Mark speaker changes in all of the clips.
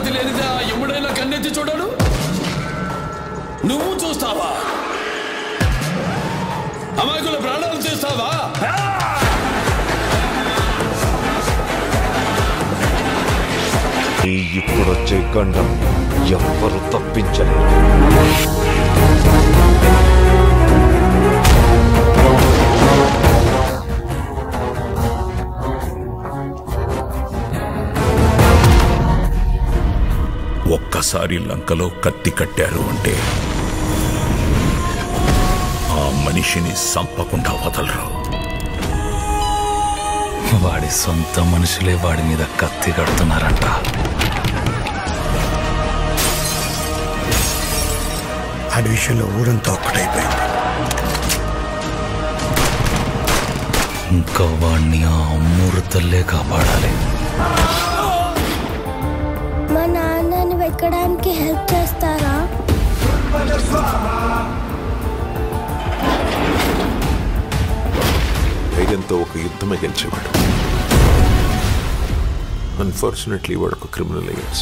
Speaker 1: అనుమతి లేనిదే ఆ ఎముడైనా కన్నెత్తి చూడడు. నువ్వు చూస్తావా? అమాయకుల ప్రాణాలు తీస్తావా?
Speaker 2: ఇప్పుడు వచ్చే గండం ఎవ్వరు తప్పించలేరు.
Speaker 3: ఒక్కసారి లంకలో కత్తి కట్టారు అంటే ఆ మనిషిని సంపకుండా వదలరు.
Speaker 4: వాడి సొంత మనుషులే వాడి మీద కత్తి కడుతున్నారంట.
Speaker 5: ఆ విషయంలో ఊరంతా ఒక్కటైపోయింది.
Speaker 4: ఇంకా వాడిని ఆ అమ్మూరు తల్లే కాపాడాలి.
Speaker 6: మా నాన్నని వెక్కడానికి హెల్ప్ చేస్తారా?
Speaker 2: ధైర్యంతో ఒక యుద్ధమే గెలిచేవాడు. అన్ఫార్చునేట్లీ వాడు ఒక క్రిమినల్ అయ్యాడు.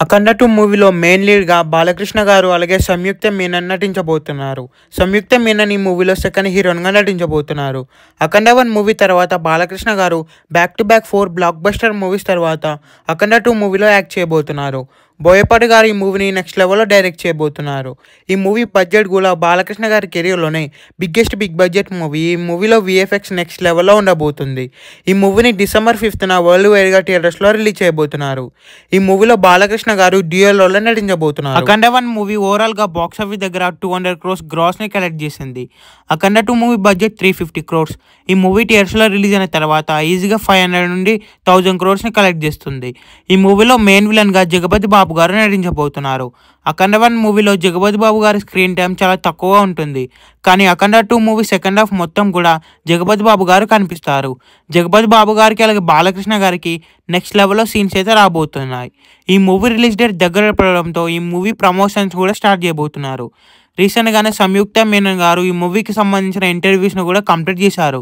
Speaker 7: అఖండ 2 మూవీలో మెయిన్ లీడ్గా బాలకృష్ణ గారు అలాగే సంయుక్త మీనన్ నటించబోతున్నారు. సంయుక్త మీనన్ ఈ మూవీలో సెకండ్ హీరోయిన్గా నటించబోతున్నారు. అఖండ 1 మూవీ తర్వాత బాలకృష్ణ గారు back to back 4 block buster movies తర్వాత అఖండ 2 మూవీలో యాక్ట్ చేయబోతున్నారు. బోయపాటి గారు ఈ మూవీని నెక్స్ట్ లెవెల్లో డైరెక్ట్ చేయబోతున్నారు. ఈ మూవీ బడ్జెట్ కూడా బాలకృష్ణ గారి కెరీర్లోనే బిగ్ బడ్జెట్ మూవీ. ఈ మూవీలో VFX నెక్స్ట్ లెవెల్లో ఉండబోతుంది. ఈ మూవీని December 5th వరల్డ్ వైడ్గా థియేటర్స్లో రిలీజ్ చేయబోతున్నారు. ఈ మూవీలో బాలకృష్ణ గారు డ్యూయల్ రోల్లో నటించబోతున్నారు. అఖండ 1 మూవీ ఓవరాల్గా బాక్స్ ఆఫీస్ దగ్గర 200 crores గ్రాస్ని కలెక్ట్ చేసింది. అఖండ 2 మూవీ బడ్జెట్ 350 crores. ఈ మూవీ థియేటర్స్లో రిలీజ్ అయిన తర్వాత ఈజీగా 500 నుండి 1000 crores కలెక్ట్ చేస్తుంది. ఈ మూవీలో మెయిన్ విలన్గా జగపతి బాబు గారు నటించబోతున్నారు. అఖండ 1 మూవీలో జగపతి బాబు గారి స్క్రీన్ టైం చాలా తక్కువగా ఉంటుంది. కానీ అఖండ 2 మూవీ సెకండ్ హాఫ్ మొత్తం కూడా జగపతి బాబు గారు కనిపిస్తారు. జగపతి బాబు గారికి అలాగే బాలకృష్ణ గారికి నెక్స్ట్ లెవెల్లో సీన్స్ అయితే రాబోతున్నాయి. ఈ మూవీ రిలీజ్ డేట్ దగ్గర పడడంతో ఈ మూవీ ప్రమోషన్స్ కూడా స్టార్ట్ చేయబోతున్నారు. రీసెంట్గానే సంయుక్త మీనన్ గారు ఈ మూవీకి సంబంధించిన ఇంటర్వ్యూస్ను కూడా కంప్లీట్ చేశారు.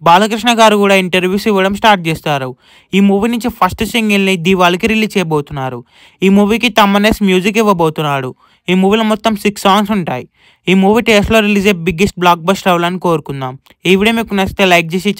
Speaker 7: బాలకృష్ణ గారు కూడా ఇంటర్వ్యూస్ ఇవ్వడం స్టార్ట్ చేస్తారు. ఈ మూవీ నుంచి ఫస్ట్ సింగిల్ని దీవాళికి రిలీజ్ చేయబోతున్నారు. ఈ మూవీకి తమన్ మ్యూజిక్ ఇవ్వబోతున్నాడు. ఈ మూవీలో మొత్తం 6 songs ఉంటాయి. ఈ మూవీ థియేటర్స్లో రిలీజ్ అయ్యే బిగ్గెస్ట్ బ్లాక్ బస్టర్ అవ్వాలని కోరుకుందాం. ఈ వీడియో మీకు నచ్చితే లైక్ చేసి